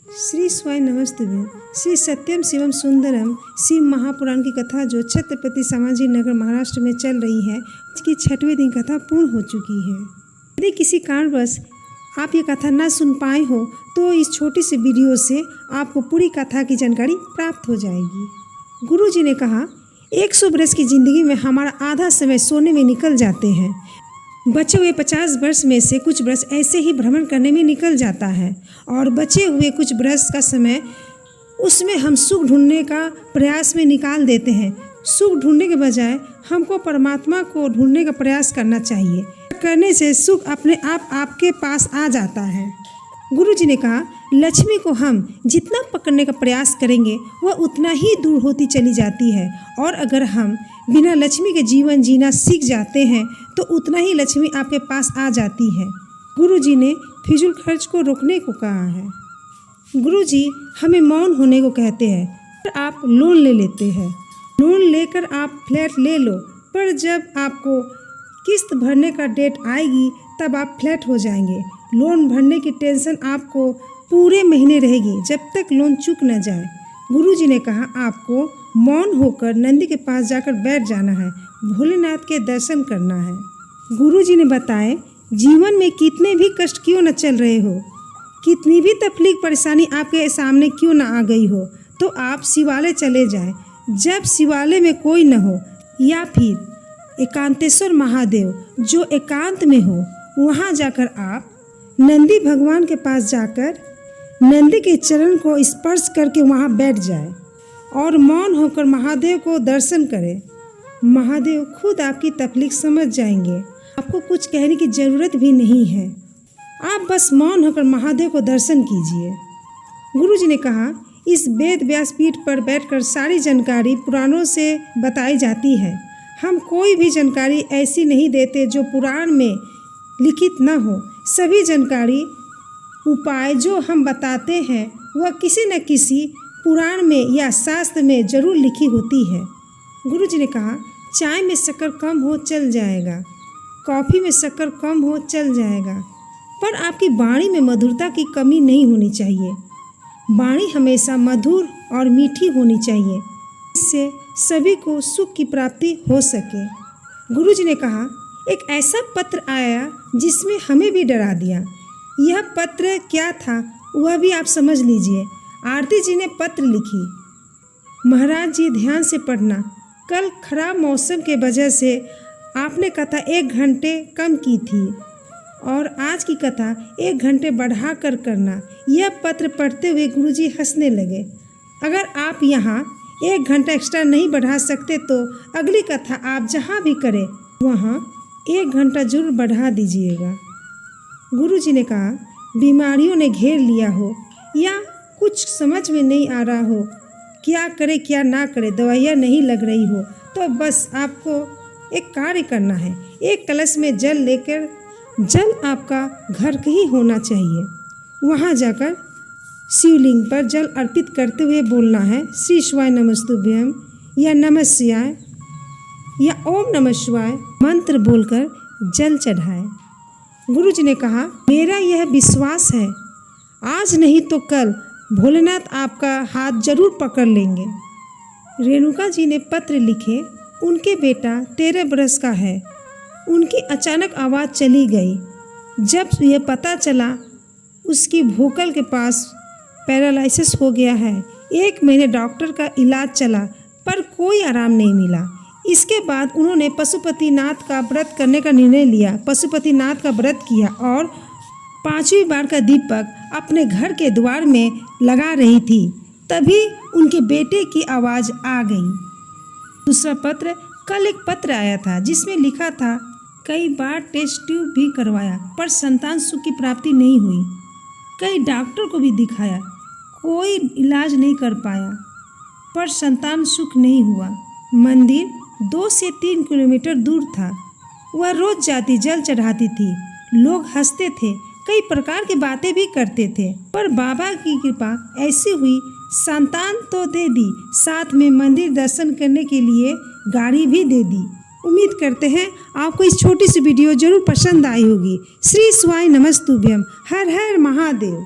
श्री स्वाय नमस्तुभ्यं। श्री सत्यम शिवम सुंदरम शिव महापुराण की कथा जो छत्रपति संभाजी नगर महाराष्ट्र में चल रही है, इसकी 6वें दिन कथा पूर्ण हो चुकी है। यदि किसी कारणवश आप ये कथा ना सुन पाए हो तो इस छोटी सी वीडियो से आपको पूरी कथा की जानकारी प्राप्त हो जाएगी। गुरु जी ने कहा, 100 वर्ष की ज़िंदगी में हमारा आधा समय सोने में निकल जाते हैं। बचे हुए 50 वर्ष में से कुछ वर्ष ऐसे ही भ्रमण करने में निकल जाता है और बचे हुए कुछ वर्ष का समय उसमें हम सुख ढूंढने का प्रयास में निकाल देते हैं। सुख ढूंढने के बजाय हमको परमात्मा को ढूंढने का प्रयास करना चाहिए। करने से सुख अपने आप आपके पास आ जाता है। गुरु जी ने कहा, लक्ष्मी को हम जितना पकड़ने का प्रयास करेंगे वह उतना ही दूर होती चली जाती है, और अगर हम बिना लक्ष्मी के जीवन जीना सीख जाते हैं तो उतना ही लक्ष्मी आपके पास आ जाती है। गुरु जी ने फिजूल खर्च को रोकने को कहा है। गुरु जी हमें मौन होने को कहते हैं। पर आप लोन ले लेते हैं, लोन लेकर आप फ्लैट ले लो, पर जब आपको किस्त भरने का डेट आएगी तब आप फ्लैट हो जाएंगे। लोन भरने की टेंशन आपको पूरे महीने रहेगी जब तक लोन चूक न जाए। गुरु जी ने कहा, आपको मौन होकर नंदी के पास जाकर बैठ जाना है, भोलेनाथ के दर्शन करना है। गुरु जी ने बताए, जीवन में कितने भी कष्ट क्यों न चल रहे हो, कितनी भी तकलीफ परेशानी आपके सामने क्यों न आ गई हो, तो आप शिवालय चले जाएं। जब शिवालय में कोई न हो या फिर एकांतेश्वर महादेव जो एकांत में हो, वहाँ जाकर आप नंदी भगवान के पास जाकर नंदी के चरण को स्पर्श करके वहाँ बैठ जाए और मौन होकर महादेव को दर्शन करें। महादेव खुद आपकी तकलीफ समझ जाएंगे। आपको कुछ कहने की ज़रूरत भी नहीं है, आप बस मौन होकर महादेव को दर्शन कीजिए। गुरु जी ने कहा, इस वेद व्यासपीठ पर बैठकर सारी जानकारी पुराणों से बताई जाती है। हम कोई भी जानकारी ऐसी नहीं देते जो पुराण में लिखित न हो। सभी जानकारी उपाय जो हम बताते हैं वह किसी न किसी पुराण में या शास्त्र में जरूर लिखी होती है। गुरु जी ने कहा, चाय में शक्कर कम हो चल जाएगा, कॉफ़ी में शक्कर कम हो चल जाएगा, पर आपकी वाणी में मधुरता की कमी नहीं होनी चाहिए। वाणी हमेशा मधुर और मीठी होनी चाहिए, इससे सभी को सुख की प्राप्ति हो सके। गुरु जी ने कहा, एक ऐसा पत्र आया जिसमें हमें भी डरा दिया। यह पत्र क्या था वह भी आप समझ लीजिए। आरती जी ने पत्र लिखी, महाराज जी ध्यान से पढ़ना। कल खराब मौसम के वजह से आपने कथा 1 घंटे कम की थी और आज की कथा 1 घंटे बढ़ा कर करना। यह पत्र पढ़ते हुए गुरुजी हंसने लगे। अगर आप यहाँ 1 घंटा एक्स्ट्रा नहीं बढ़ा सकते तो अगली कथा आप जहाँ भी करें वहाँ 1 घंटा जरूर बढ़ा दीजिएगा। गुरु जी ने कहा, बीमारियों ने घेर लिया हो या कुछ समझ में नहीं आ रहा हो, क्या करे क्या ना करे, दवाइयाँ नहीं लग रही हो, तो बस आपको एक कार्य करना है। एक कलश में जल लेकर, जल आपका घर कहीं होना चाहिए, वहाँ जाकर शिवलिंग पर जल अर्पित करते हुए बोलना है, श्री शिवाय नमस्तुभ्यम या नमः शिवाय या ओम नमः शिवाय मंत्र बोलकर जल चढ़ाए। गुरु जी ने कहा, मेरा यह विश्वास है आज नहीं तो कल भोलेनाथ आपका हाथ जरूर पकड़ लेंगे। रेणुका जी ने पत्र लिखे, उनके बेटा 13 वर्ष का है। उनकी अचानक आवाज़ चली गई। जब यह पता चला उसकी भूकल के पास पैरालिसिस हो गया है। 1 महीने डॉक्टर का इलाज चला पर कोई आराम नहीं मिला। इसके बाद उन्होंने पशुपतिनाथ का व्रत करने का निर्णय लिया। पशुपतिनाथ का व्रत किया और 5वीं बार का दीपक अपने घर के द्वार में लगा रही थी, तभी उनके बेटे की आवाज़ आ गई। दूसरा पत्र, कल एक पत्र आया था जिसमें लिखा था, कई बार टेस्ट ट्यूब भी करवाया पर संतान सुख की प्राप्ति नहीं हुई। कई डॉक्टर को भी दिखाया, कोई इलाज नहीं कर पाया पर संतान सुख नहीं हुआ। मंदिर 2 से 3 किलोमीटर दूर था। वह रोज जाती, जल चढ़ाती थी। लोग हंसते थे, कई प्रकार की बातें भी करते थे, पर बाबा की कृपा ऐसी हुई, संतान तो दे दी, साथ में मंदिर दर्शन करने के लिए गाड़ी भी दे दी। उम्मीद करते हैं आपको इस छोटी सी वीडियो जरूर पसंद आई होगी। श्री शिवाय नमस्तुभ्यम। हर हर महादेव।